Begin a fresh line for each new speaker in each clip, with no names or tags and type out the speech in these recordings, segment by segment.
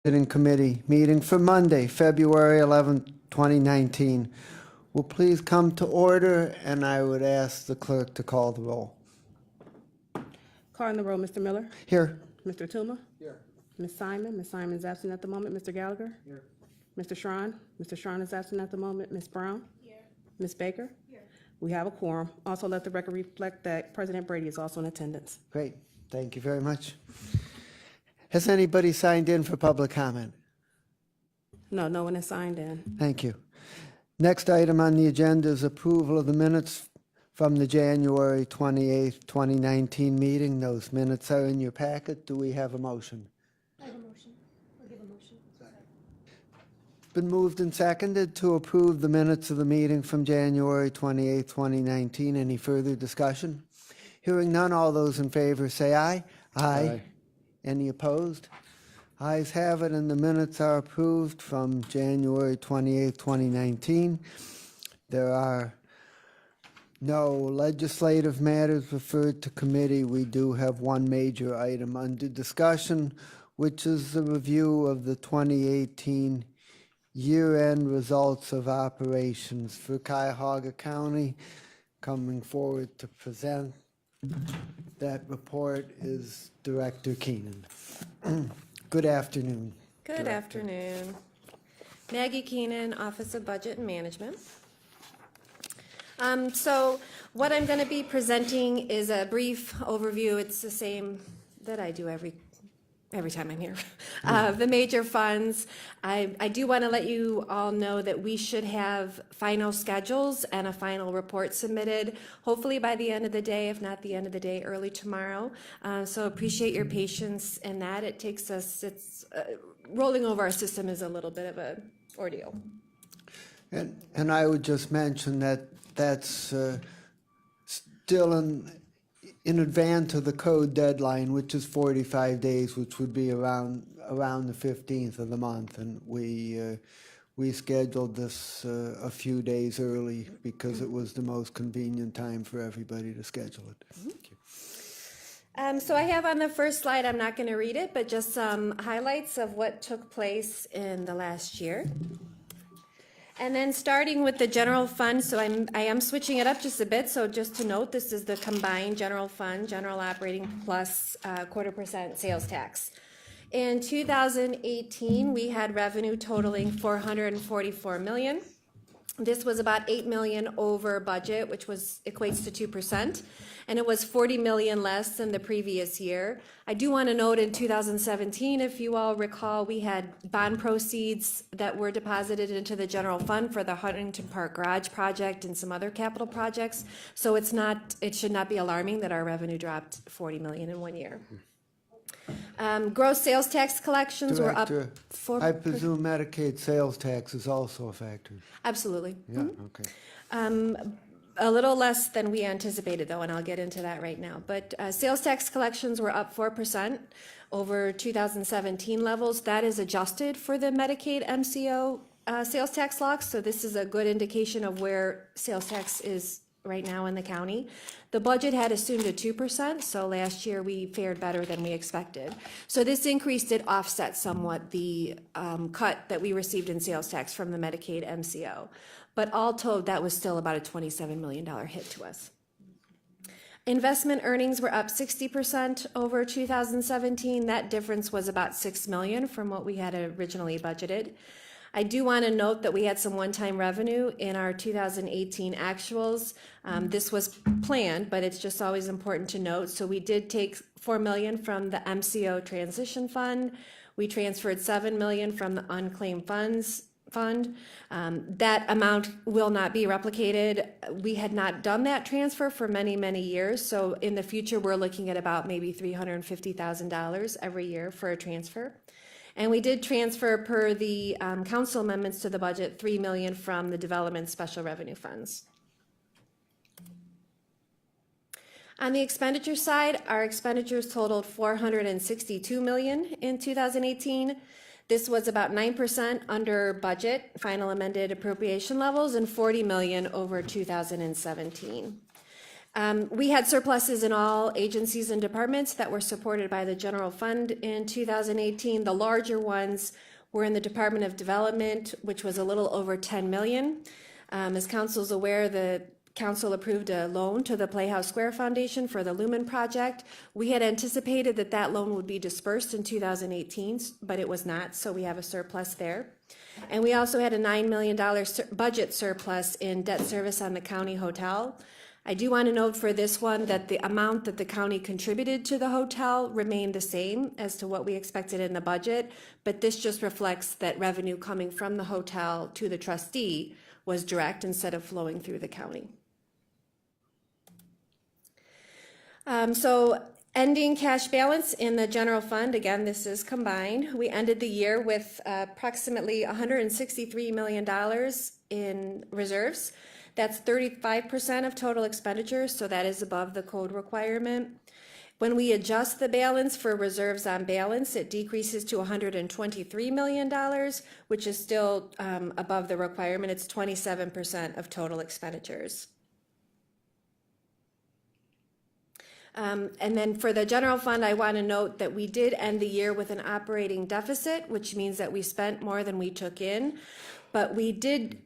Budgeting Committee meeting for Monday, February 11th, 2019. Will please come to order, and I would ask the clerk to call the roll.
Calling the roll, Mr. Miller.
Here.
Mr. Tuma. Here. Ms. Simon. Ms. Simon is absent at the moment. Mr. Gallagher. Here. Mr. Schron. Mr. Schron is absent at the moment. Ms. Brown. Here. Ms. Baker. Here. We have a quorum. Also, let the record reflect that President Brady is also in attendance.
Great. Thank you very much. Has anybody signed in for public comment?
No, no one has signed in.
Thank you. Next item on the agenda is approval of the minutes from the January 28th, 2019 meeting. Those minutes are in your packet. Do we have a motion?
I have a motion. I'll give a motion.
It's been moved and seconded to approve the minutes of the meeting from January 28th, 2019. Any further discussion? Hearing none, all those in favor say aye. Aye. Any opposed? Ayes have it, and the minutes are approved from January 28th, 2019. There are no legislative matters referred to committee. We do have one major item under discussion, which is the review of the 2018 year-end results of operations for Cuyahoga County. Coming forward to present that report is Director Keenan. Good afternoon.
Good afternoon. Maggie Keenan, Office of Budget and Management. So what I'm going to be presenting is a brief overview. It's the same that I do every time I'm here. The major funds. I do want to let you all know that we should have final schedules and a final report submitted, hopefully by the end of the day, if not the end of the day, early tomorrow. So appreciate your patience in that. It takes us, rolling over our system is a little bit of a ordeal.
And I would just mention that that's still in advance of the code deadline, which is 45 days, which would be around the 15th of the month. And we scheduled this a few days early because it was the most convenient time for everybody to schedule it. Thank you.
So I have on the first slide, I'm not going to read it, but just some highlights of what took place in the last year. And then starting with the general fund, so I am switching it up just a bit. So just to note, this is the combined general fund, general operating plus 0.25% sales tax. In 2018, we had revenue totaling $444 million. This was about $8 million over budget, which equates to 2%, and it was $40 million less than the previous year. I do want to note in 2017, if you all recall, we had bond proceeds that were deposited into the general fund for the Huntington Park Garage project and some other capital projects. So it should not be alarming that our revenue dropped $40 million in 1 year. Gross sales tax collections were up
Director,
4%.
I presume Medicaid sales tax is also a factor.
Absolutely.
Yeah, okay.
A little less than we anticipated, though, and I'll get into that right now. But sales tax collections were up 4% over 2017 levels. That is adjusted for the Medicaid MCO sales tax lock. So this is a good indication of where sales tax is right now in the county. The budget had assumed a 2%, so last year we fared better than we expected. So this increase did offset somewhat the cut that we received in sales tax from the Medicaid MCO. But all told, that was still about a $27 million hit to us. Investment earnings were up 60% over 2017. That difference was about $6 million from what we had originally budgeted. I do want to note that we had some one-time revenue in our 2018 actuals. This was planned, but it's just always important to note. So we did take $4 million from the MCO transition fund. We transferred $7 million from the unclaimed funds fund. That amount will not be replicated. We had not done that transfer for many, many years. So in the future, we're looking at about maybe $350,000 every year for a transfer. And we did transfer, per the council amendments to the budget, $3 million from the development special revenue funds. On the expenditure side, our expenditures totaled $462 million in 2018. This was about 9% under budget, final amended appropriation levels, and $40 million over 2017. We had surpluses in all agencies and departments that were supported by the general fund in 2018. The larger ones were in the Department of Development, which was a little over 10 million. As council's aware, the council approved a loan to the Playhouse Square Foundation for the Lumen project. We had anticipated that that loan would be dispersed in 2018, but it was not, so we have a surplus there. And we also had a $9 million budget surplus in debt service on the county hotel. I do want to note for this one that the amount that the county contributed to the hotel remained the same as to what we expected in the budget, but this just reflects that revenue coming from the hotel to the trustee was direct instead of flowing through the county. So ending cash balance in the general fund, again, this is combined. We ended the year with approximately $163 million in reserves. That's 35% of total expenditures, so that is above the code requirement. When we adjust the balance for reserves on balance, it decreases to $123 million, which is still above the requirement. It's 27% of total expenditures. And then for the general fund, I want to note that we did end the year with an operating deficit, which means that we spent more than we took in, but we did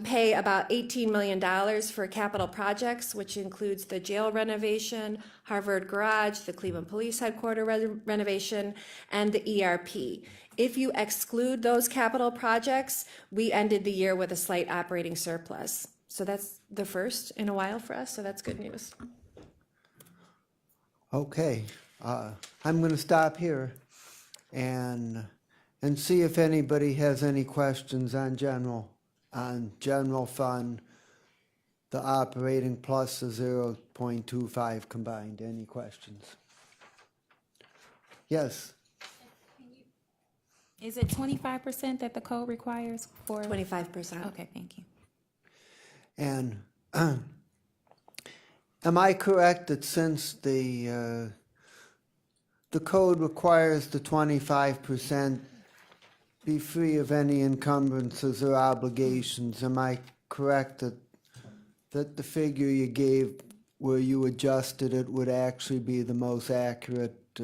pay about $18 million for capital projects, which includes the jail renovation, Harvard Garage, the Cleveland Police Headquarters renovation, and the ERP. If you exclude those capital projects, we ended the year with a slight operating surplus. So that's the first in a while for us, so that's good news.
Okay, I'm going to stop here and see if anybody has any questions on general fund, the operating plus the 0.25 combined. Any questions? Yes.
Is it 25% that the code requires for?
25%.
Okay, thank you.
And am I correct that since the code requires the 25% be free of any encumbrances or obligations, am I correct that the figure you gave where you adjusted it would actually be the most accurate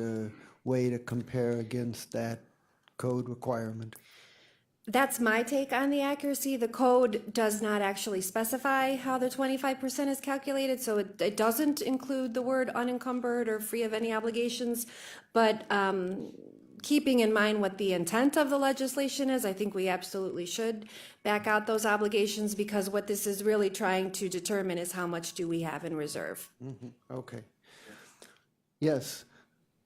way to compare against that code requirement?
That's my take on the accuracy. The code does not actually specify how the 25% is calculated, so it doesn't include the word unencumbered or free of any obligations. But keeping in mind what the intent of the legislation is, I think we absolutely should back out those obligations, because what this is really trying to determine is how much do we have in reserve.
Okay. Yes.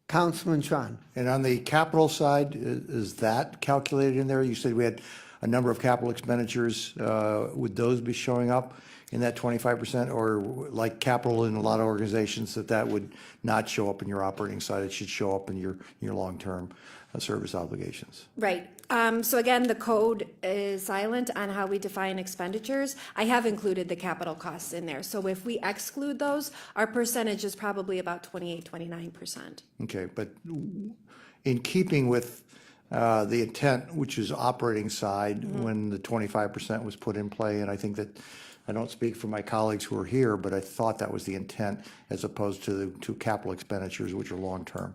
Councilman Tron.
And on the capital side, is that calculated in there? You said we had a number of capital expenditures. Would those be showing up in that 25%? Or like capital in a lot of organizations, that would not show up in your operating side, it should show up in your long-term service obligations?
Right. So again, the code is silent on how we define expenditures. I have included the capital costs in there. So if we exclude those, our percentage is probably about 28-29%.
Okay, but in keeping with the intent, which is operating side, when the 25% was put in play, and I think that, I don't speak for my colleagues who are here, but I thought that was the intent as opposed to capital expenditures, which are long-term.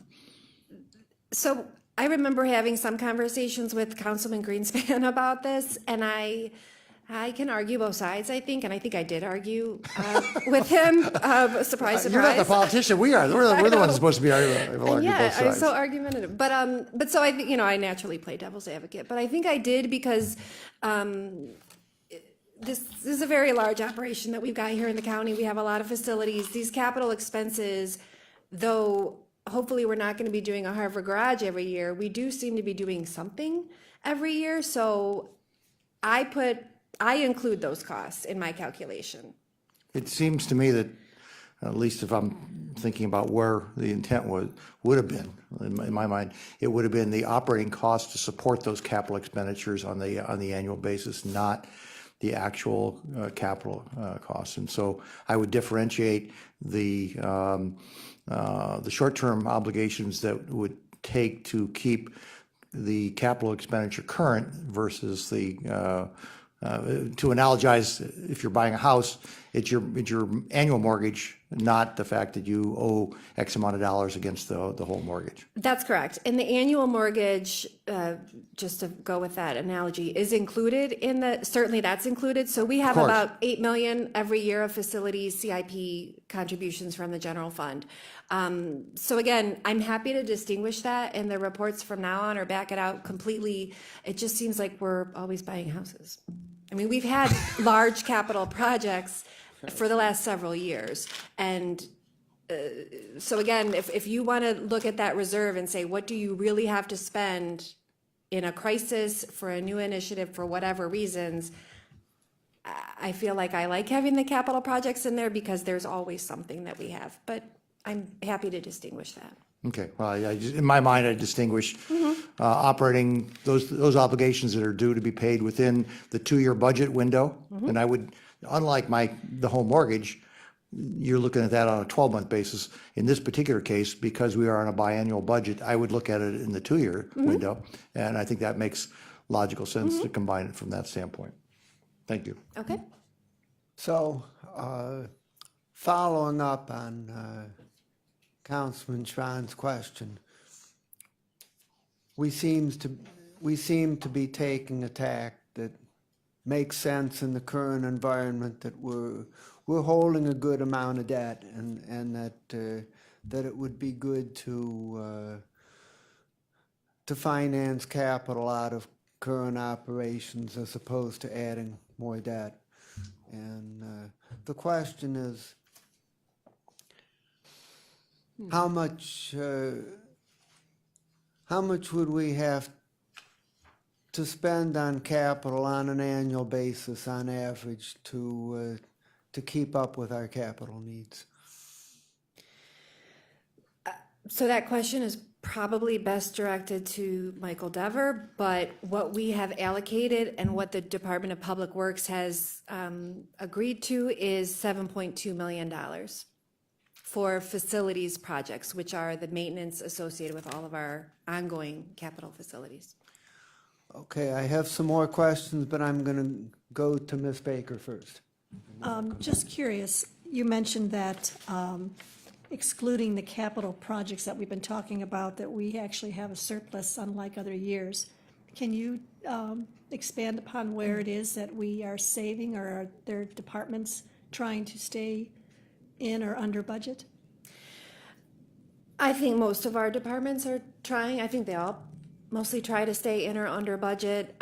So I remember having some conversations with Councilman Greenspan about this, and I can argue both sides, I think, and I think I did argue with him. Surprise, surprise.
You're not the politician, we are. We're the ones supposed to be arguing both
Yeah, I'm
sides.
so argumentative. But so I think, I naturally play devil's advocate, but I think I did because this is a very large operation that we've got here in the county. We have a lot of facilities. These capital expenses, though hopefully we're not going to be doing a Harvard Garage every year, we do seem to be doing something every year. So I include those costs in my calculation.
It seems to me that, at least if I'm thinking about where the intent would have been, in my mind, it would have been the operating costs to support those capital expenditures on the annual basis, not the actual capital costs. And so I would differentiate the short-term obligations that would take to keep the capital expenditure current versus the to analogize, if you're buying a house, it's your annual mortgage not the fact that you owe X amount of dollars against the whole mortgage.
That's correct. And the annual mortgage, just to go with that analogy, is included in certainly that's included. So we have
course.
about 8 million every year of facilities CIP contributions from the general fund. So again, I'm happy to distinguish that, and the reports from now on or back it out completely. It just seems like we're always buying houses. I mean, we've had large capital projects for the last several years. And so again, if you want to look at that reserve and say, what do you really have to spend in a crisis for a new initiative for whatever reasons, I feel like I like having the capital projects in there because there's always something that we have. But I'm happy to distinguish that.
Okay, well, in my mind, I distinguish operating those obligations that are due to be paid within the 2-year budget window. And I would, unlike the home mortgage, you're looking at that on a 12-month basis. In this particular case, because we are on a biannual budget, I would look at it in the 2-year window. And I think that makes logical sense to combine it from that standpoint. Thank you.
Okay.
So, following up on Councilman Schron's question, we seem to be taking a tack that makes sense in the current environment, that we're holding a good amount of debt, and that it would be good to finance capital out of current operations as opposed to adding more debt. And the question is, how much would we have to spend on capital on an annual basis on average to keep up with our capital needs?
So that question is probably best directed to Michael Dever, but what we have allocated and what the Department of Public Works has agreed to is $7.2 million for facilities projects, which are the maintenance associated with all of our ongoing capital facilities.
Okay, I have some more questions, but I'm going to go to Ms. Baker first.
Just curious, you mentioned that excluding the capital projects that we've been talking about, that we actually have a surplus unlike other years. Can you expand upon where it is that we are saving, or are there departments trying to stay in or under budget?
I think most of our departments are trying. I think they all mostly try to stay in or under budget.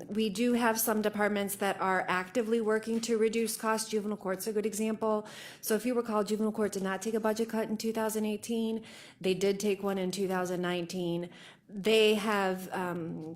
We do have some departments that are actively working to reduce costs. Juvenile court's a good example. So if you recall, juvenile court did not take a budget cut in 2018. They did take one in 2019. They have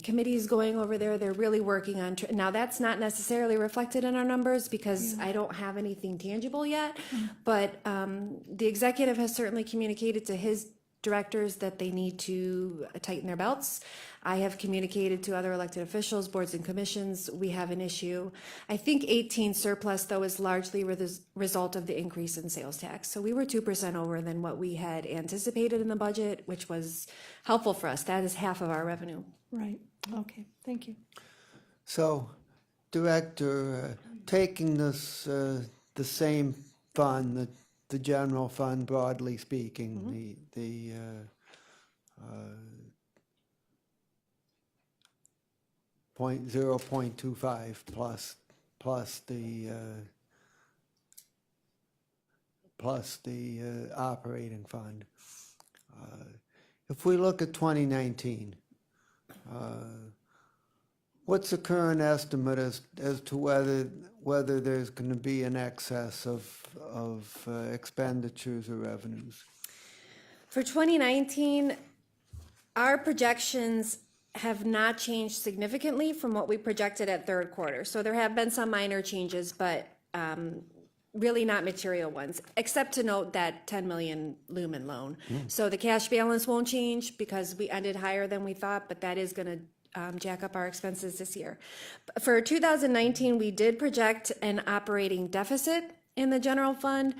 committees going over there. They're really working on, now that's not necessarily reflected in our numbers because I don't have anything tangible yet, but the executive has certainly communicated to his directors that they need to tighten their belts. I have communicated to other elected officials, boards and commissions, we have an issue. I think 18 surplus, though, is largely the result of the increase in sales tax. So we were 2% over than what we had anticipated in the budget, which was helpful for us. That is half of our revenue.
Right, okay, thank you.
So, Director, taking this, the same fund, the general fund, broadly speaking, the 0.25 plus the operating fund. If we look at 2019, what's the current estimate as to whether there's going to be an excess of expenditures or revenues?
For 2019, our projections have not changed significantly from what we projected at third quarter. So there have been some minor changes, but really not material ones, except to note that 10 million Lumen loan. So the cash balance won't change because we ended higher than we thought, but that is going to jack up our expenses this year. For 2019, we did project an operating deficit in the general fund.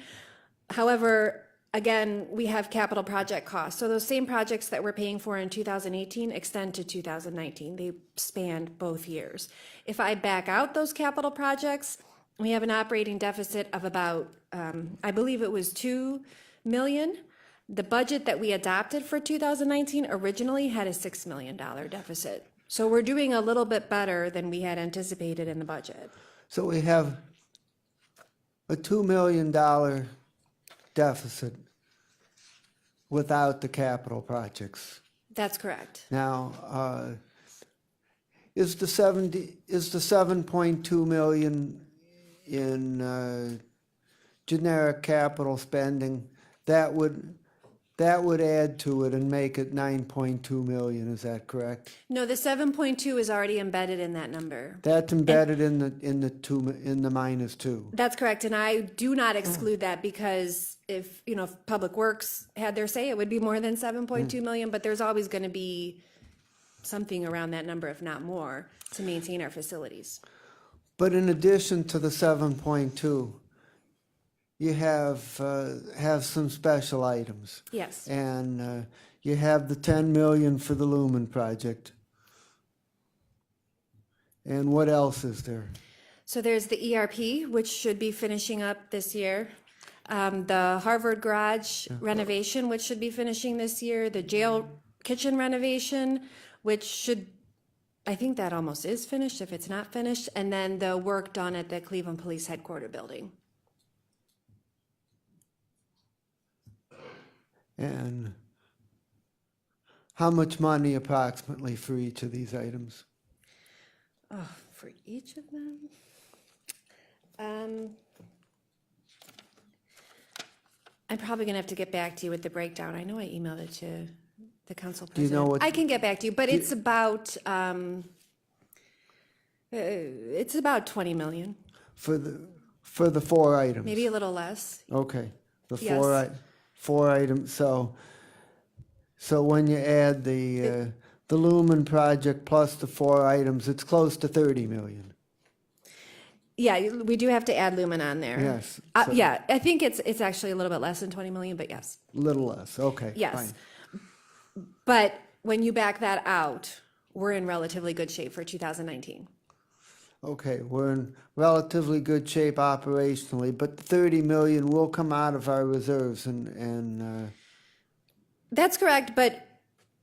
However, again, we have capital project costs. So those same projects that we're paying for in 2018 extend to 2019. They span both years. If I back out those capital projects, We have an operating deficit of about, I believe it was 2 million. The budget that we adopted for 2019 originally had a $6 million deficit. So we're doing a little bit better than we had anticipated in the budget.
So we have a $2 million deficit without the capital projects.
That's correct.
Now, is the 7.2 million in generic capital spending, that would add to it and make it 9.2 million, is that correct?
No, the 7.2 is already embedded in that number.
That's embedded in the -2.
That's correct, and I do not exclude that because if Public Works had their say, it would be more than 7.2 million, but there's always going to be something around that number, if not more, to maintain our facilities.
But in addition to the 7.2, you have some special items.
Yes.
And you have the 10 million for the Lumen project. And what else is there?
So there's the ERP, which should be finishing up this year. The Harvard Garage renovation, which should be finishing this year. The jail kitchen renovation, which should, I think that almost is finished if it's not finished. And then the work done at the Cleveland Police Headquarters building.
And how much money approximately for each of these items?
Oh, for each of them? I'm probably gonna have to get back to you with the breakdown. I know I emailed it to the council
Do you
president.
know what-
I can get back to you, but it's about 20 million,
For the 4 items?
maybe a little less.
Okay, the
Yes.
four items, so when you add the Lumen project plus the 4 items, it's close to 30 million.
Yeah, we do have to add Lumen on there.
Yes, so-
Yeah, I think it's actually a little bit less than 20 million, but yes.
Little less, okay,
Yes.
fine.
But when you back that out, we're in relatively good shape for 2019.
Okay, we're in relatively good shape operationally, but the 30 million will come out of our reserves and
That's correct, but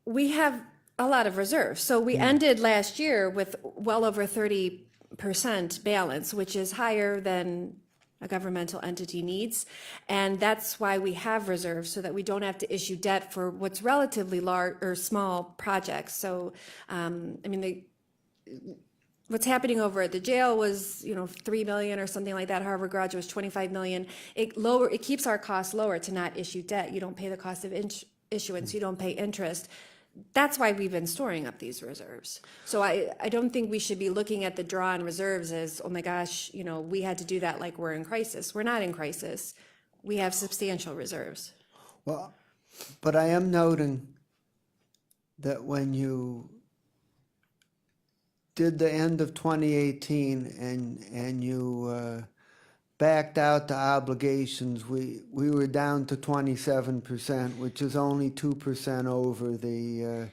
we have a lot of reserves. So we ended last year with well over 30% balance, which is higher than a governmental entity needs. And that's why we have reserves, so that we don't have to issue debt for what's relatively large or small projects. So, what's happening over at the jail was, 3 million or something like that. Harvard Garage was 25 million. It keeps our costs lower to not issue debt. You don't pay the cost of issuance. You don't pay interest. That's why we've been storing up these reserves. So I don't think we should be looking at the draw on reserves as, oh my gosh, we had to do that like we're in crisis. We're not in crisis. We have substantial reserves.
well, but I am noting that when you did the end of 2018 and you backed out the obligations, we were down to 27%, which is only 2% over the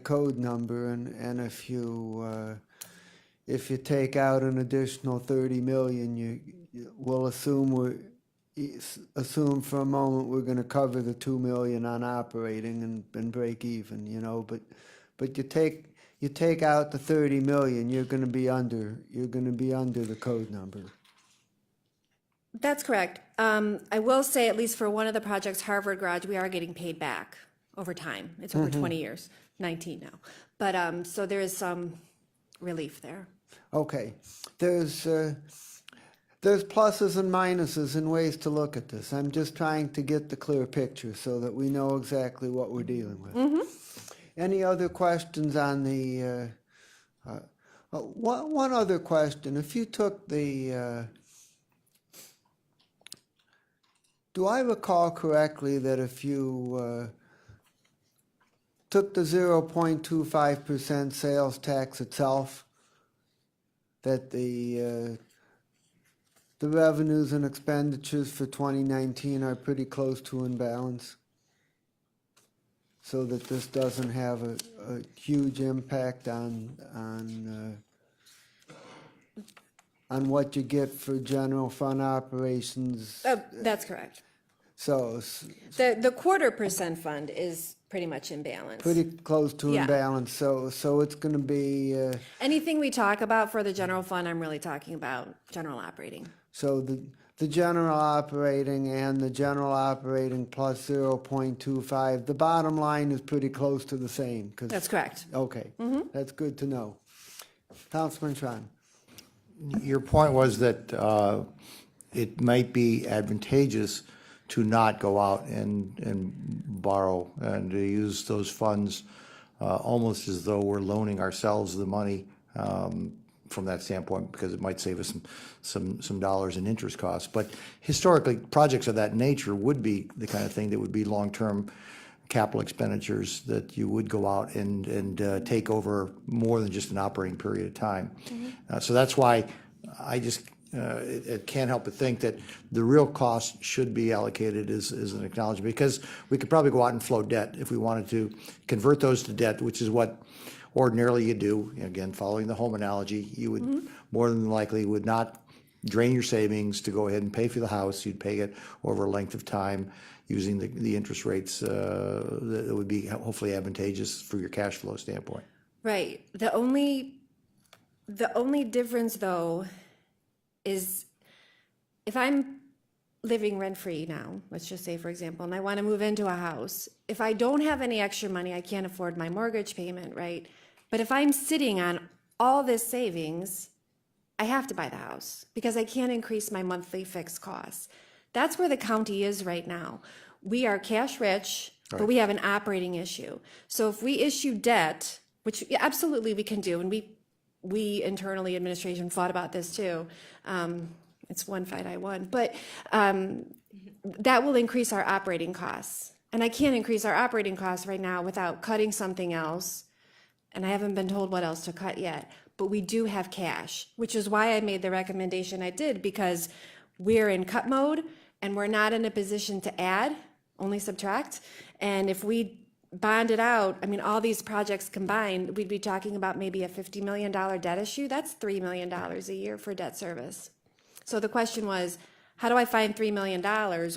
code number. And if you take out an additional 30 million, we'll assume for a moment we're going to cover the 2 million on operating and break even, but you take out the 30 million, you're going to be under the code number.
That's correct. I will say, at least for one of the projects, Harvard Garage, we are getting paid back over time. It's over 20 years, 19 now. But so there is some relief there.
Okay, there's pluses and minuses and ways to look at this. I'm just trying to get the clear picture so that we know exactly what we're dealing with. Any other questions on the? One other question: if you took the, do I recall correctly that if you took the 0.25% sales tax itself, that the revenues and expenditures for 2019 are pretty close to in balance, so that this doesn't have a on what you get for general fund operations.
That's correct.
So
The 1/4% fund is pretty much in balance.
pretty close to
Yeah.
imbalance. So it's going to be,
Anything we talk about for the general fund, I'm really talking about general operating.
so the general operating and the general operating plus 0.25, the bottom line is pretty close to the same. 'Cause-
That's correct.
Okay, that's good to know. Councilman Tron.
Your point was that it might be advantageous to not go out and borrow and to use those funds almost as though we're loaning ourselves the money from that standpoint, because it might save us some dollars in interest costs. But historically, projects of that nature would be the kind of thing that would be long-term capital expenditures that you would go out and take over more than just an operating period of time. So that's why I just, it can't help but think that the real cost should be allocated as an acknowledgement, because we could probably go out and float debt if we wanted to convert those to debt, which is what ordinarily you do. Again, following the home analogy, you would more than likely would not drain your savings to go ahead and pay for the house. You'd pay it over a length of time using the interest rates that would be hopefully advantageous for your cash flow standpoint.
Right. The only difference, though, is if I'm living rent-free now, let's just say, for example, and I want to move into a house, if I don't have any extra money, I can't afford my mortgage payment, right? But if I'm sitting on all this savings, I have to buy the house because I can't increase my monthly fixed costs. That's where the county is right now. We are cash rich, but we have an operating issue. So if we issue debt, which absolutely we can do, and we internally, administration, thought about this too. It's one fight I won, but that will increase our operating costs. And I can't increase our operating costs right now without cutting something else. And I haven't been told what else to cut yet. But we do have cash, which is why I made the recommendation I did, because we're in cut mode and we're not in a position to add, only subtract. And if we bond it out, I mean, all these projects combined, we'd be talking about maybe a $50 million debt issue. That's $3 million a year for debt service. So the question was, how do I find $3 million,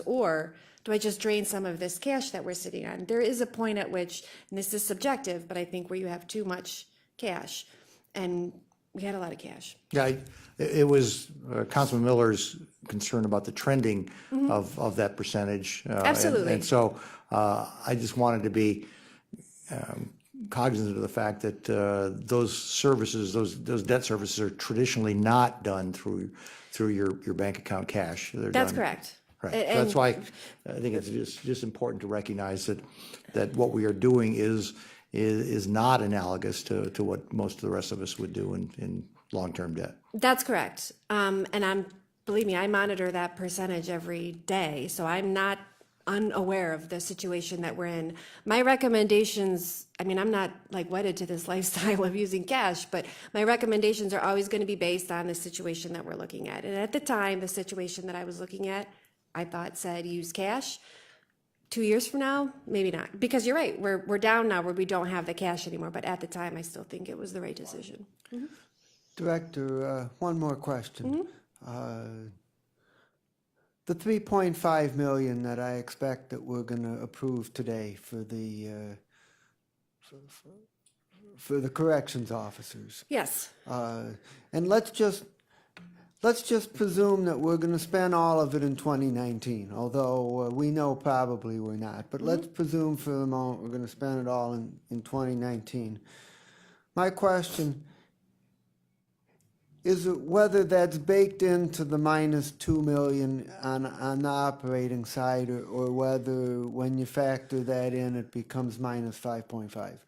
or do I just drain some of this cash that we're sitting on? There is a point at which, and this is subjective, but I think where you have too much cash, and we had a lot of cash.
Yeah, it was Councilman Miller's concern about the trending of that percentage.
Absolutely.
And so I just wanted to be cognizant of the fact that those services, those debt services are traditionally not done through your bank account cash. They're
That's
done-
correct.
Right.
And-
So that's why I think it's just important to recognize that what we are doing is not analogous to what most of the rest of us would do in long-term debt.
That's correct. And believe me, I monitor that percentage every day, so I'm not unaware of the situation that we're in. My recommendations, I mean, I'm not like wedded to this lifestyle of using cash, but my recommendations are always going to be based on the situation that we're looking at. And at the time, the situation that I was looking at, I thought said use cash. 2 years from now, maybe not. Because you're right, we're down now where we don't have the cash anymore, but at the time, I still think it was the right decision.
Director, one more question. The 3.5 million that I expect that we're going to approve today for the corrections officers.
Yes,
And let's just presume that we're going to spend all of it in 2019, although we know probably we're not. But let's presume for the moment we're going to spend it all in 2019. My question is whether that's baked into the minus 2 million on the operating side, or whether when you factor that in, it becomes minus 5.5.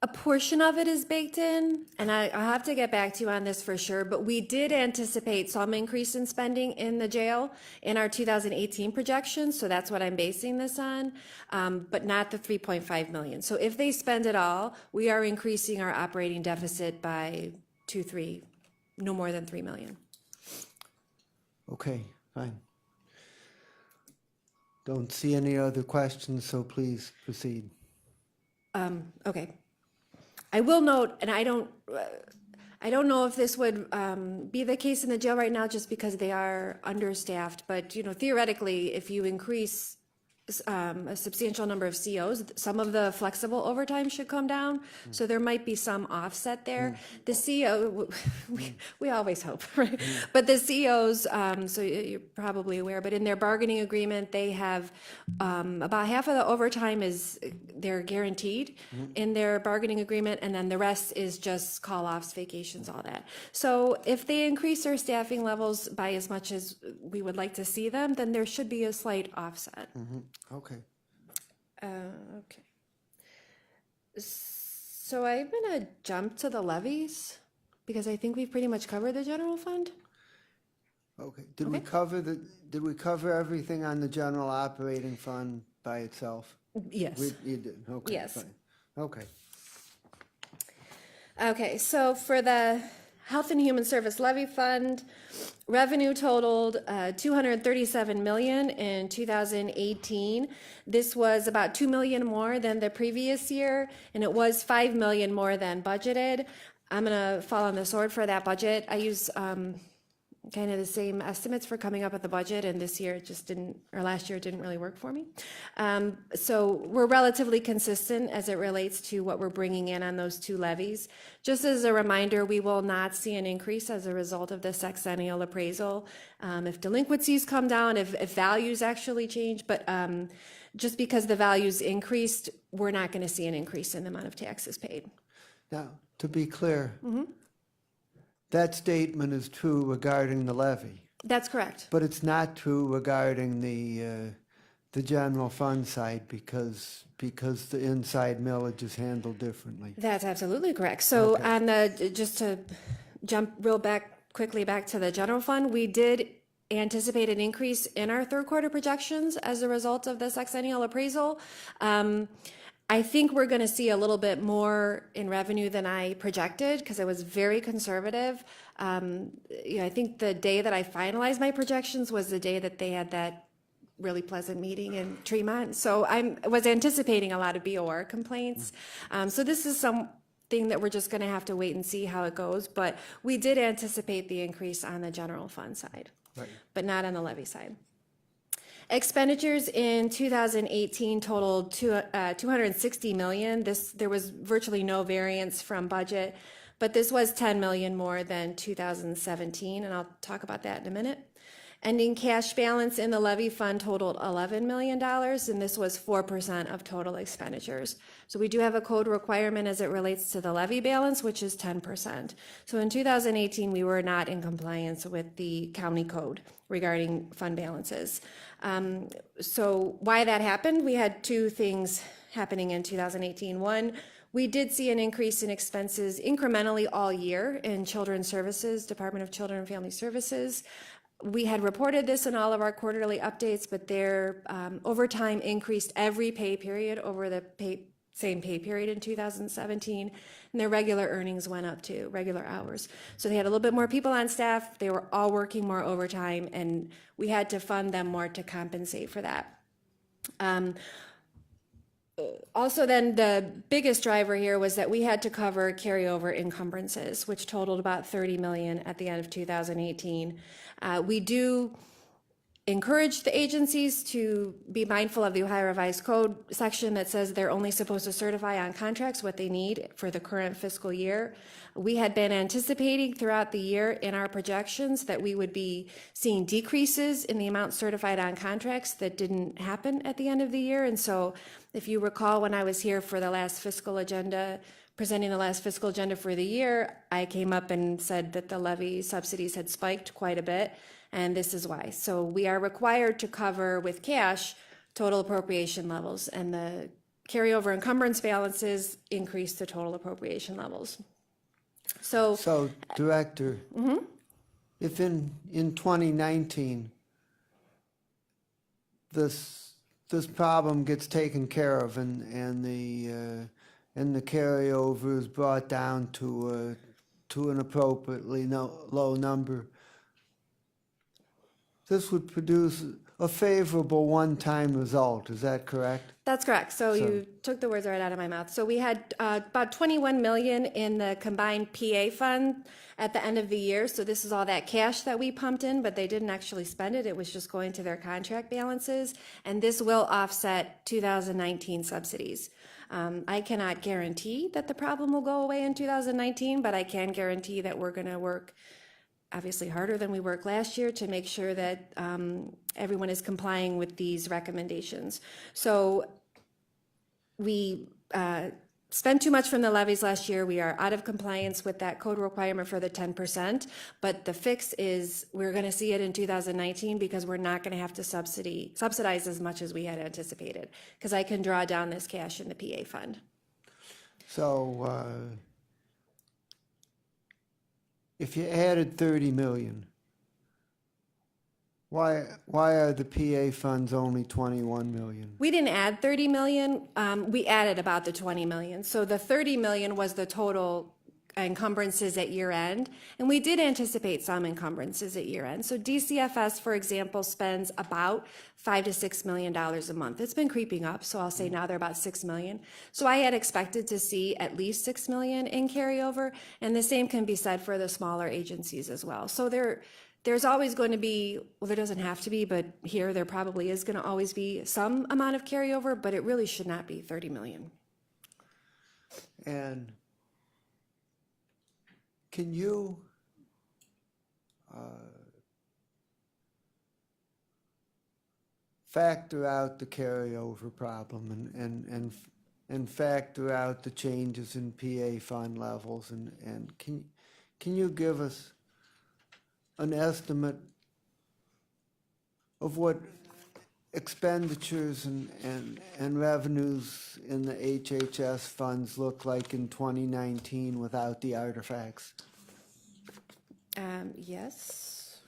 a portion of it is baked in, and I'll have to get back to you on this for sure, but we did anticipate some increase in spending in the jail in our 2018 projections, so that's what I'm basing this on, but not the 3.5 million. So if they spend it all, we are increasing our operating deficit by no more than 3 million.
Okay, fine. Don't see any other questions, so please proceed.
Okay. I will note, and I don't know if this would be the case in the jail right now just because they are understaffed, but, you know, theoretically, if you increase a substantial number of COs, some of the flexible overtime should come down, so there might be some offset there. The CO, we always hope, right? But the COs, so you're probably aware, but in their bargaining agreement, they have about half of the overtime is, they're guaranteed in their bargaining agreement, and then the rest is just call-offs, vacations, all that. So if they increase their staffing levels by as much as we would like to see them, then there should be a slight offset.
Okay.
Okay. So I'm gonna jump to the levies because I think we've pretty much covered the general fund.
Okay. Did we cover everything on the general operating fund by itself?
Yes.
You did, okay.
Yes.
Fine. Okay.
Okay, so for the Health and Human Service Levy Fund, revenue totaled $237 million in 2018. This was about $2 million more than the previous year, and it was $5 million more than budgeted. I'm gonna fall on the sword for that budget. I use kind of the same estimates for coming up with the budget, and this year it just didn't, or last year it didn't really work for me. So we're relatively consistent as it relates to what we're bringing in on those two levies. Just as a reminder, we will not see an increase as a result of the sexennial appraisal. If delinquencies come down, if values actually change, but just because the values increased, we're not going to see an increase in the amount of taxes paid.
Now, to be clear, that statement is true regarding the levy,
That's correct.
but it's not true regarding the general fund side because the inside millage is handled differently.
That's absolutely correct. So
Okay.
on the, just to jump quickly back to the general fund, we did anticipate an increase in our third quarter projections as a result of the sexennial appraisal. I think we're going to see a little bit more in revenue than I projected because I was very conservative. I think the day that I finalized my projections was the day that they had that really pleasant meeting in Tremont. So I was anticipating a lot of BOR complaints. So this is something that we're just going to have to wait and see how it goes. But we did anticipate the increase on the general fund side, but not on the levy side. Expenditures in 2018 totaled $260 million. There was virtually no variance from budget, but this was $10 million more than 2017, and I'll talk about that in a minute. Ending cash balance in the levy fund totaled $11 million, and this was 4% of total expenditures. So we do have a code requirement as it relates to the levy balance, which is 10%. So in 2018, we were not in compliance with the county code regarding fund balances. So why that happened, we had two things happening in 2018. One, we did see an increase in expenses incrementally all year in Children's Services, Department of Children and Family Services. We had reported this in all of our quarterly updates, but their overtime increased every pay period over the same pay period in 2017, and their regular earnings went up too, regular hours. So they had a little bit more people on staff, they were all working more overtime, and we had to fund them more to compensate for that. Also then the biggest driver here was that we had to cover carryover encumbrances, which totaled about $30 million at the end of 2018. We do encourage the agencies to be mindful of the Ohio Revised Code section that says they're only supposed to certify on contracts what they need for the current fiscal year. We had been anticipating throughout the year in our projections that we would be seeing decreases in the amount certified on contracts that didn't happen at the end of the year. And so if you recall, when I was here for the last fiscal agenda, presenting the last fiscal agenda for the year, I came up and said that the levy subsidies had spiked quite a bit, and this is why. So we are required to cover with cash total appropriation levels, and the carryover encumbrance balances increase the total appropriation levels.
So, Director, if in 2019, this problem gets taken care of and the carryover is brought down to an appropriately low number, this would produce a favorable one-time result, is that correct?
That's correct. So you took the words right out of my mouth. So we had about 21 million in the combined PA fund at the end of the year. So this is all that cash that we pumped in, but they didn't actually spend it. It was just going to their contract balances. And this will offset 2019 subsidies. I cannot guarantee that the problem will go away in 2019, but I can guarantee that we're going to work obviously harder than we worked last year to make sure that everyone is complying with these recommendations. So we spent too much from the levies last year. We are out of compliance with that code requirement for the 10%, but the fix is we're going to see it in 2019 because we're not going to have to subsidize as much as we had anticipated, because I can draw down this cash in the PA fund.
So if you added 30 million, why are the PA funds only 21 million?
We didn't add 30 million. We added about the 20 million. So the 30 million was the total encumbrances at year end. And we did anticipate some encumbrances at year end. So DCFS, for example, spends about $5 to $6 million a month. It's been creeping up. So I'll say now they're about 6 million. So I had expected to see at least 6 million in carryover. And the same can be said for the smaller agencies as well. So there's always going to be, well, there doesn't have to be, but here there probably is going to always be some amount of carryover, but it really should not be 30 million.
And can you factor out the carryover problem and factor out the changes in PA fund levels, and can you give us an estimate of what expenditures and revenues in the HHS funds look like in 2019 without the artifacts?
Yes.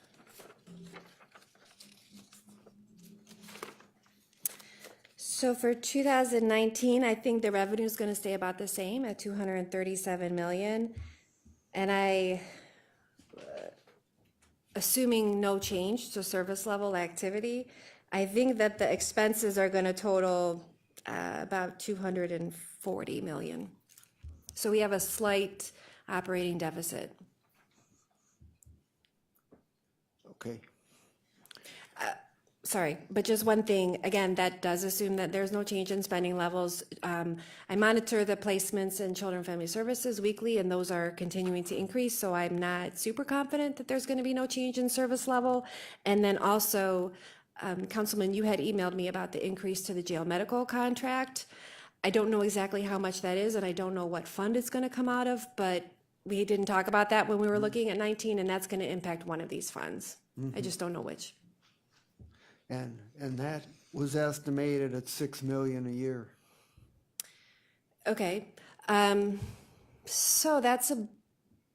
So for 2019, I think the revenue is going to stay about the same at 237 million. And assuming no change to service level activity, I think that the expenses are going to total about 240 million. So we have a slight operating deficit.
Okay.
Sorry, but just one thing, again, that does assume that there's no change in spending levels. I monitor the placements in Children and Family Services weekly, and those are continuing to increase, so I'm not super confident that there's going to be no change in service level. And then also, Councilman, you had emailed me about the increase to the jail medical contract. I don't know exactly how much that is, and I don't know what fund it's going to come out of, but we didn't talk about that when we were looking at 19, and that's going to impact one of these funds. I just don't know which.
And that was estimated at 6 million a year.
Okay, so that's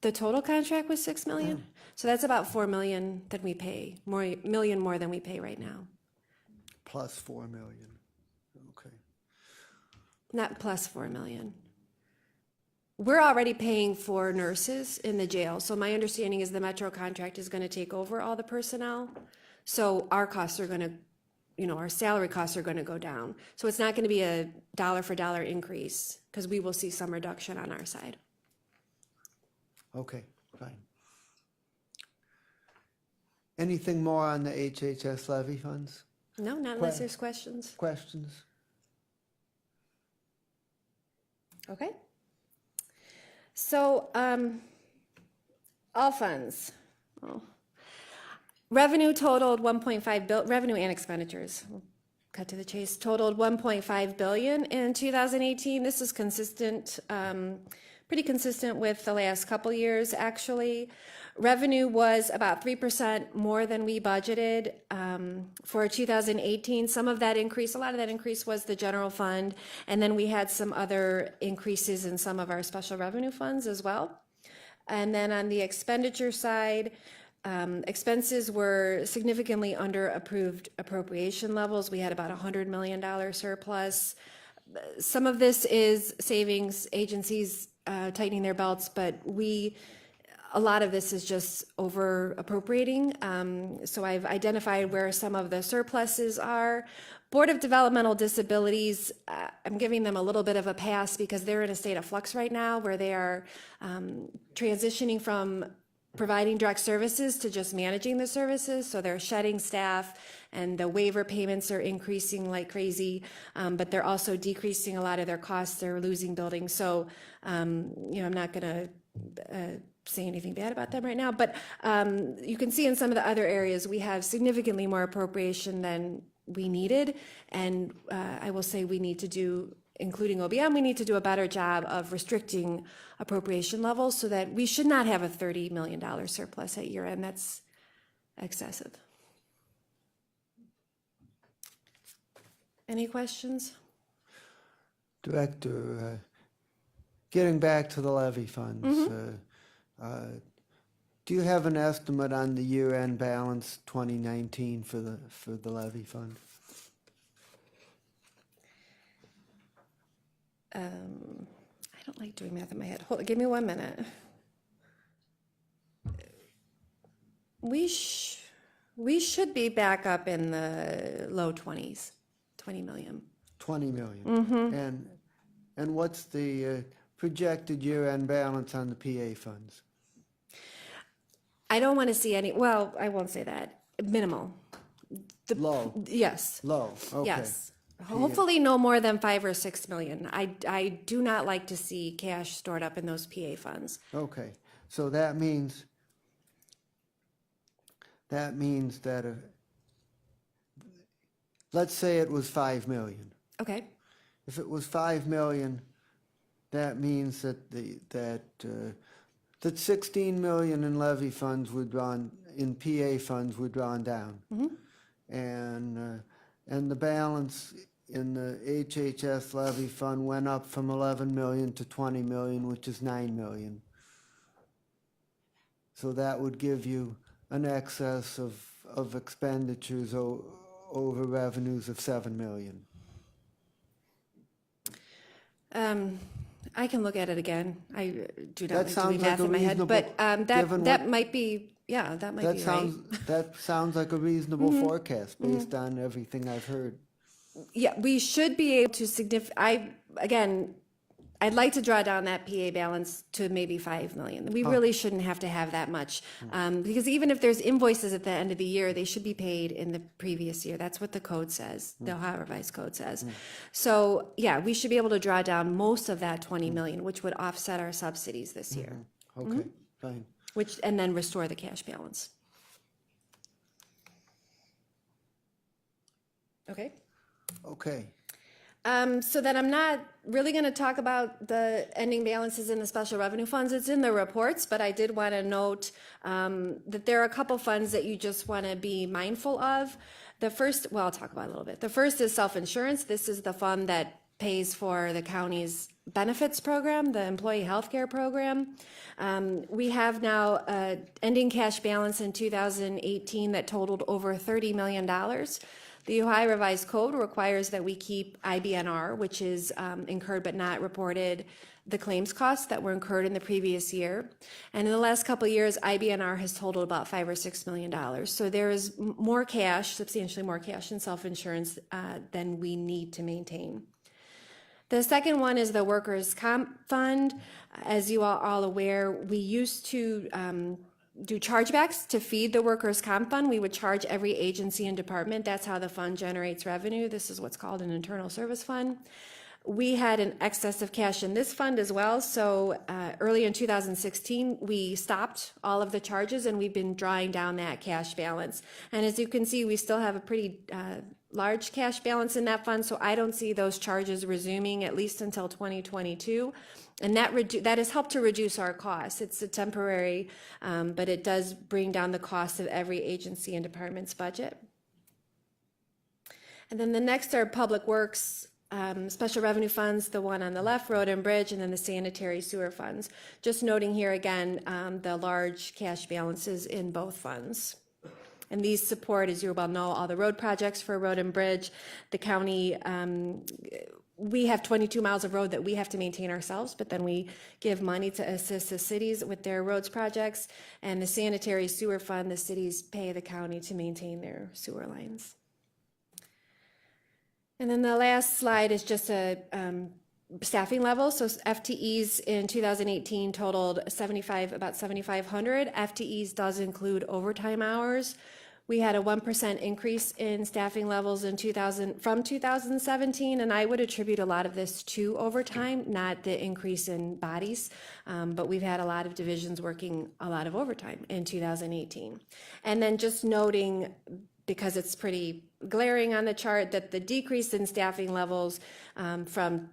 the total contract was 6 million? So that's about 4 million that we pay, million more than we pay right now.
Plus 4 million. Okay.
Not plus 4 million. We're already paying for nurses in the jail, so my understanding is the Metro contract is gonna take over all the personnel. So our costs are gonna, our salary costs are gonna go down. So it's not gonna be a dollar for dollar increase, because we will see some reduction on our side.
Okay, fine. Anything more on the HHS levy funds?
No, not unless there's questions.
Questions?
Okay. So, all funds. Oh. Revenue totaled 1.5 billion, revenue and expenditures, we'll cut to the chase, totaled 1.5 billion in 2018. This is consistent, pretty consistent with the last couple years, actually. Revenue was about 3% more than we budgeted for 2018. Some of that increase, a lot of that increase was the general fund, and then we had some other increases in some of our special revenue funds as well. And then on the expenditure side, expenses were significantly under approved appropriation levels. We had about $100 million surplus. Some of this is savings, agencies tightening their belts, but a lot of this is just over appropriating. So I've identified where some of the surpluses are. Board of Developmental Disabilities, I'm giving them a little bit of a pass because they're in a state of flux right now where they are transitioning from providing direct services to just managing the services. So they're shedding staff and the waiver payments are increasing like crazy, but they're also decreasing a lot of their costs. They're losing buildings. So, I'm not going to say anything bad about them right now, but you can see in some of the other areas, we have significantly more appropriation than we needed. And I will say we need to do, including OBM, we need to do a better job of restricting appropriation levels so that we should not have a $30 million surplus at year end. That's excessive. Any questions?
Director, getting back to the levy funds, do you have an estimate on the year-end balance 2019 for the levy fund?
I don't like doing math in my head. Give me 1 minute. We should be back up in the low 20s, 20 million.
20 million. And what's the projected year-end balance on the PA funds?
I don't want to see any, well, I won't say that, minimal.
Low.
Yes.
Low, okay.
Yes. Hopefully no more than 5 or 6 million. I do not like to see cash stored up in those PA funds.
Okay, so that means that let's say it was 5 million.
Okay.
If it was 5 million, that means that that 16 million in levy funds were drawn, in PA funds were drawn down. And the balance in the HHS levy fund went up from 11 million to 20 million, which is 9 million. So that would give you an excess of expenditures over revenues of 7 million.
I can look at it again. I do
That
not like
sounds
doing math
like a
in my head, but
given
that
what-
might be, yeah, that might be right.
That sounds like a reasonable forecast based on everything I've heard.
Yeah, we should be able to I'd like to draw down that PA balance to maybe 5 million. We really shouldn't have to have that much. Because even if there's invoices at the end of the year, they should be paid in the previous year. That's what the code says, the Ohio Revised Code says. So, yeah, we should be able to draw down most of that 20 million, which would offset our subsidies this year,
Okay, fine.
and then restore the cash balance. Okay.
Okay.
So then I'm not really going to talk about the ending balances in the special revenue funds. It's in the reports, but I did want to note that there are a couple funds that you just want to be mindful of. The first, well, I'll talk about it a little bit. The first is self-insurance. This is the fund that pays for the county's benefits program, the employee health care program. We have now an ending cash balance in 2018 that totaled over $30 million. The Ohio Revised Code requires that we keep IBNR, which is incurred but not reported, the claims costs that were incurred in the previous year. And in the last couple of years, IBNR has totaled about $5 or $6 million. So there is more cash, substantially more cash in self-insurance than we need to maintain. The second one is the workers' comp fund. As you are all aware, we used to do chargebacks to feed the workers' comp fund. We would charge every agency and department. That's how the fund generates revenue. This is what's called an internal service fund. We had an excess of cash in this fund as well. So early in 2016, we stopped all of the charges and we've been drawing down that cash balance. And as you can see, we still have a pretty large cash balance in that fund. So I don't see those charges resuming at least until 2022. And that has helped to reduce our costs. It's a temporary, but it does bring down the cost of every agency and department's budget. And then the next are public works, special revenue funds, the one on the left, road and bridge, and then the sanitary sewer funds. Just noting here again, the large cash balances in both funds. And these support, as you well know, all the road projects for road and bridge. The county we have 22 miles of road that we have to maintain ourselves, but then we give money to assist the cities with their roads projects, and the sanitary sewer fund, the cities pay the county to maintain their sewer lines. And then the last slide is just a staffing level. So FTEs in 2018 totaled about 7,500. FTEs does include overtime hours. We had a 1% increase in staffing levels in from 2017, and I would attribute a lot of this to overtime, not the increase in bodies. But we've had a lot of divisions working a lot of overtime in 2018. And then just noting, because it's pretty glaring on the chart, that the decrease in staffing levels from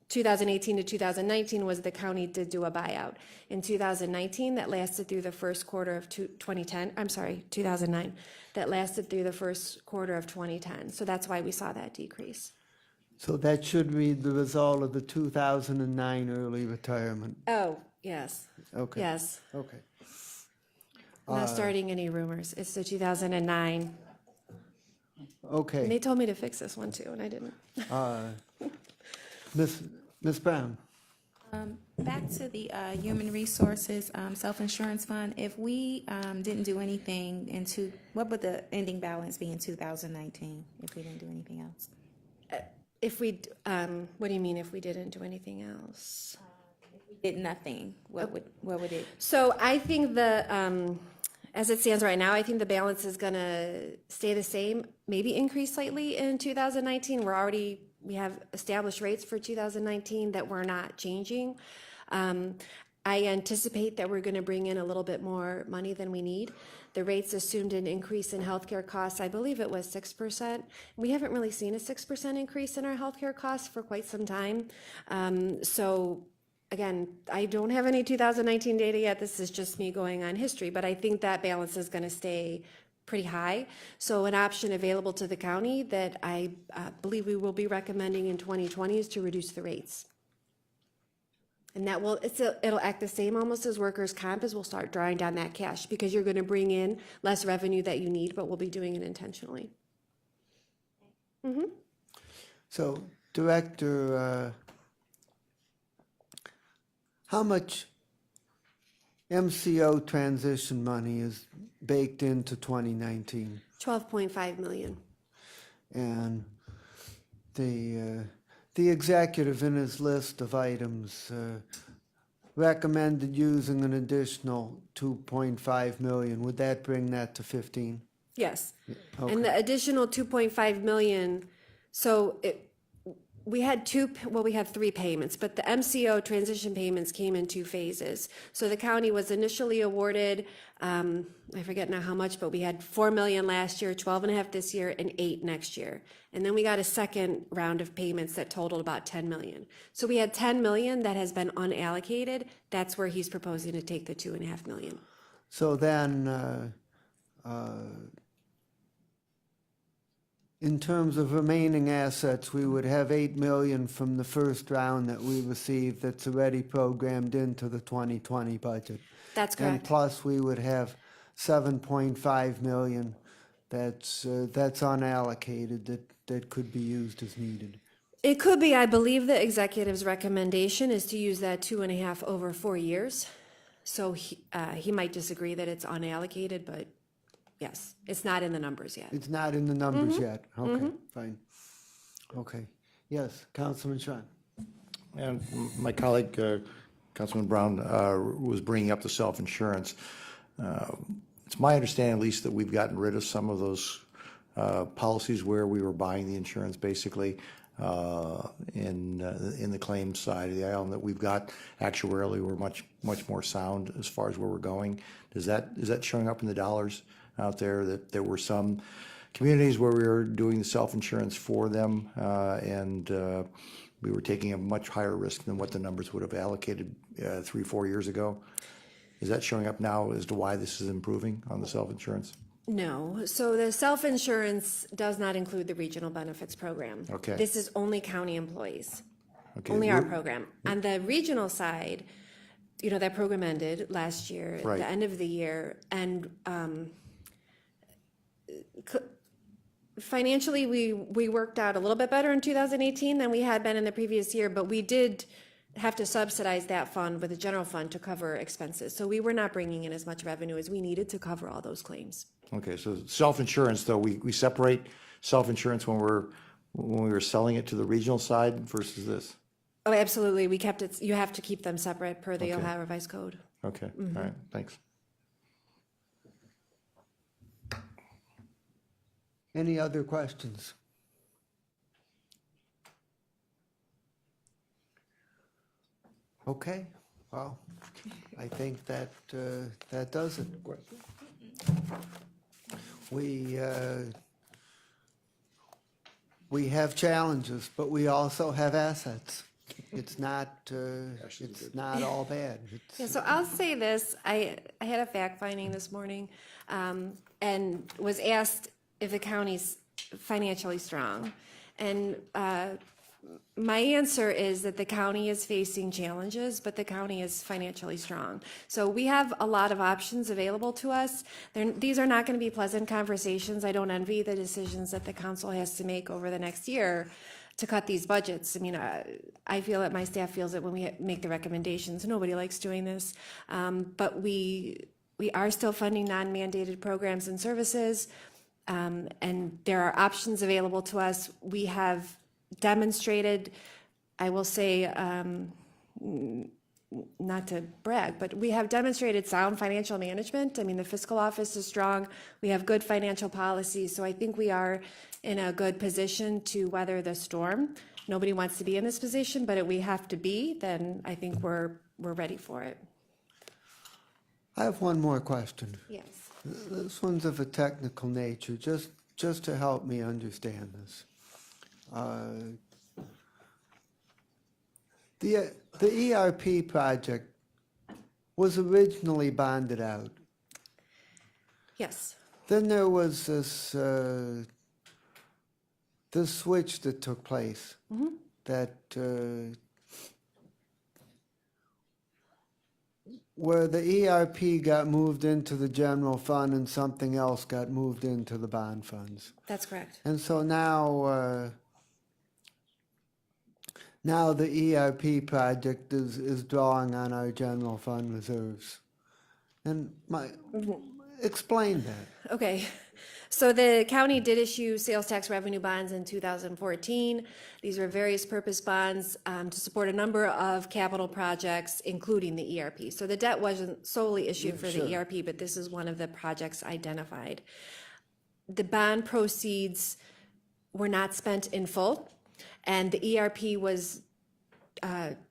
2018 to 2019 was the county did do a buyout. In 2019, that lasted through the first quarter of 2009, that lasted through the first quarter of 2010. So that's why we saw that decrease.
So that should be the result of the 2009 early retirement.
Oh, yes,
Okay.
yes.
Okay.
I'm not starting any rumors. It's the 2009. And
Okay.
they told me to fix this one too, and I didn't.
Ms. Brown?
Back to the Human Resources Self-Insurance Fund, if we didn't do anything what would the ending balance be in 2019 if we didn't do anything else?
If we, what do you mean if we didn't do anything else?
Did nothing, what would it?
So I think as it stands right now, I think the balance is gonna stay the same, maybe increase slightly in 2019. We have established rates for 2019 that we're not changing. I anticipate that we're gonna bring in a little bit more money than we need. The rates assumed an increase in healthcare costs. I believe it was 6%. We haven't really seen a 6% increase in our healthcare costs for quite some time. So again, I don't have any 2019 data yet. This is just me going on history, but I think that balance is going to stay pretty high. So an option available to the county that I believe we will be recommending in 2020 is to reduce the rates. And that it'll act the same almost as workers' comp, as we'll start drawing down that cash, because you're going to bring in less revenue that you need, but we'll be doing it intentionally.
So, Director, how much MCO transition money is baked into 2019?
12.5 million.
And the executive in his list of items recommended using an additional 2.5 million. Would that bring that to 15?
Yes. And the additional 2.5 million, so we had three payments, but the MCO transition payments came in two phases. So the county was initially awarded, I forget now how much, but we had 4 million last year, 12.5 this year, and 8 next year. And then we got a second round of payments that totaled about 10 million. So we had 10 million that has been unallocated. That's where he's proposing to take the 2.5 million.
So then, in terms of remaining assets, we would have 8 million from the first round that we received that's already programmed into the 2020 budget.
That's
And
correct.
plus, we would have 7.5 million that's unallocated that could be used as needed.
It could be. I believe the executive's recommendation is to use that 2.5 over 4 years. So he might disagree that it's unallocated, but yes, it's not in the numbers yet.
It's not in the numbers yet. Okay, fine. Okay. Yes, Councilman Schwan.
And my colleague, Councilman Brown, was bringing up the self-insurance. It's my understanding, at least, that we've gotten rid of some of those policies where we were buying the insurance, basically, in the claims side of the aisle, and that we've got actuarially, we're much more sound as far as where we're going. Is that showing up in the dollars out there, that there were some communities where we were doing the self-insurance for them, and we were taking a much higher risk than what the numbers would have allocated 3-4 years ago? Is that showing up now as to why this is improving on the self-insurance?
No. So the self-insurance does not include the regional benefits program.
Okay.
This is only county employees.
Okay,
Only our program. On the regional side, that program ended last year, at
Right.
the end of the year, and financially, we worked out a little bit better in 2018 than we had been in the previous year, but we did have to subsidize that fund with the general fund to cover expenses. So we were not bringing in as much revenue as we needed to cover all those claims.
Okay, so self-insurance, though, we separate self-insurance when we were selling it to the regional side versus this?
Oh, absolutely. We kept it, you have to keep them separate per the Ohio Revised Code.
Okay, all right, thanks.
Any other questions? Okay, well, I think that, that does it. We have challenges, but we also have assets. It's not all bad. It's-
Yeah, so I'll say this, I had a fact finding this morning, and was asked if the county's financially strong. And, my answer is that the county is facing challenges, but the county is financially strong. So we have a lot of options available to us. These are not going to be pleasant conversations. I don't envy the decisions that the council has to make over the next year to cut these budgets. I mean, I feel it, my staff feels it when we make the recommendations. Nobody likes doing this. But we are still funding non-mandated programs and services. And there are options available to us. We have demonstrated, I will say, not to brag, but we have demonstrated sound financial management. I mean, the fiscal office is strong. We have good financial policies. So I think we are in a good position to weather the storm. Nobody wants to be in this position, but if we have to be, then I think we're ready for it.
I have one more question.
Yes.
This one's of a technical nature, just to help me understand this. The ERP project was originally bonded out.
Yes.
Then there was this switch that took place that where the ERP got moved into the general fund and something else got moved into the bond funds.
That's correct.
And so now the ERP project is drawing on our general fund reserves. And explain that.
Okay, so the county did issue sales tax revenue bonds in 2014. These were various purpose bonds to support a number of capital projects, including the ERP. So the debt wasn't solely issued for the ERP, but this is one of the projects identified. The bond proceeds were not spent in full, and the ERP was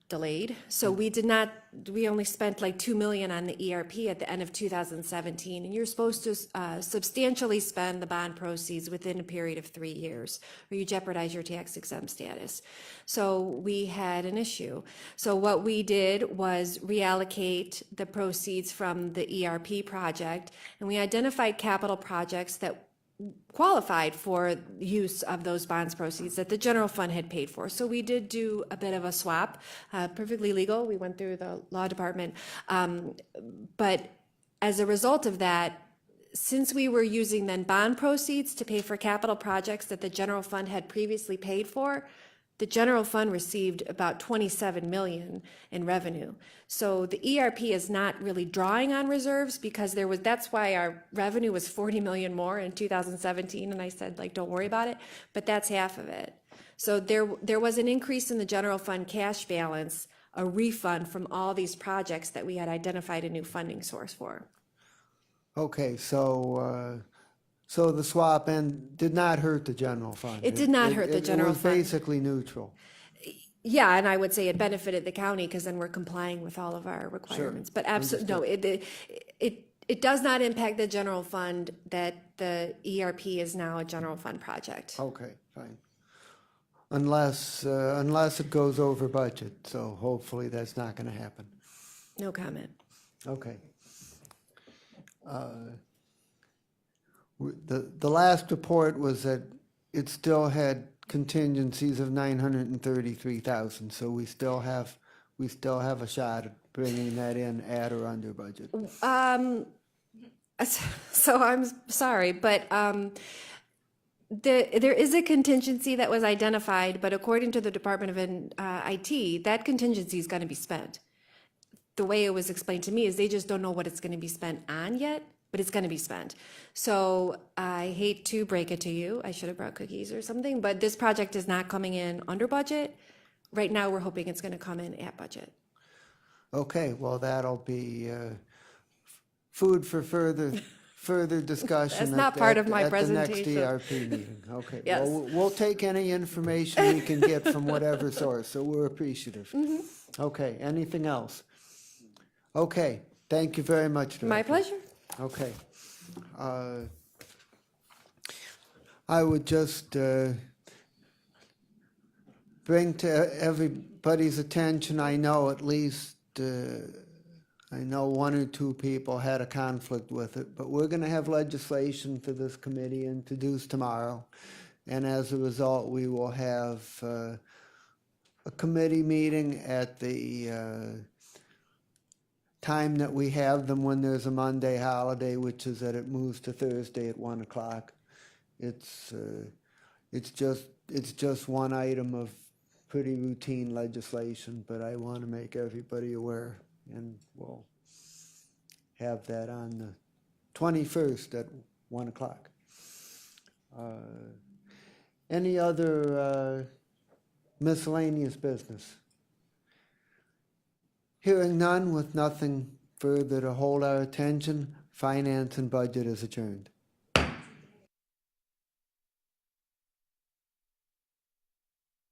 delayed. So we only spent like $2 million on the ERP at the end of 2017. And you're supposed to substantially spend the bond proceeds within a period of 3 years, or you jeopardize your tax exempt status. So we had an issue. So what we did was reallocate the proceeds from the ERP project, and we identified capital projects that qualified for use of those bonds proceeds that the general fund had paid for. So we did do a bit of a swap, perfectly legal. We went through the law department. But as a result of that, since we were using then bond proceeds to pay for capital projects that the general fund had previously paid for, the general fund received about $27 million in revenue. So the ERP is not really drawing on reserves because that's why our revenue was $40 million more in 2017. And I said, like, don't worry about it, but that's half of it. So there was an increase in the general fund cash balance, a refund from all these projects that we had identified a new funding source for.
Okay, so the swap did not hurt the general fund.
It did not hurt the general fund.
It was basically neutral.
Yeah, and I would say it benefited the county because then we're complying with all of our requirements. But absolutely, no, it does not impact the general fund that the ERP is now a general fund project.
Okay, fine. Unless it goes over budget, so hopefully that's not going to happen.
No comment.
Okay. The last report was that it still had contingencies of 933,000, so we still have a shot at bringing that in at or under budget.
So I'm sorry, but There is a contingency that was identified, but according to the Department of IT, that contingency is going to be spent. The way it was explained to me is they just don't know what it's going to be spent on yet, but it's going to be spent. So I hate to break it to you. I should have brought cookies or something, but this project is not coming in under budget. Right now, we're hoping it's going to come in at budget.
Okay, well, that'll be food for further discussion.
That's not part of my
At the
presentation.
next ERP meeting, okay.
Yes.
Well, we'll take any information we can get from whatever source, so we're appreciative.
Mm-hmm.
Okay, anything else? Okay, thank you very much,
My
Director.
pleasure.
Okay. I would just bring to everybody's attention, I know at least, I know one or two people had a conflict with it, but we're going to have legislation for this committee introduced tomorrow. And as a result, we will have a committee meeting at the time that we have them when there's a Monday holiday, which is that it moves to Thursday at 1 o'clock. It's just one item of pretty routine legislation, but I want to make everybody aware, and we'll have that on the 21st at 1 o'clock. Any other miscellaneous business? Hearing none, with nothing further to hold our attention, Finance and Budget is adjourned.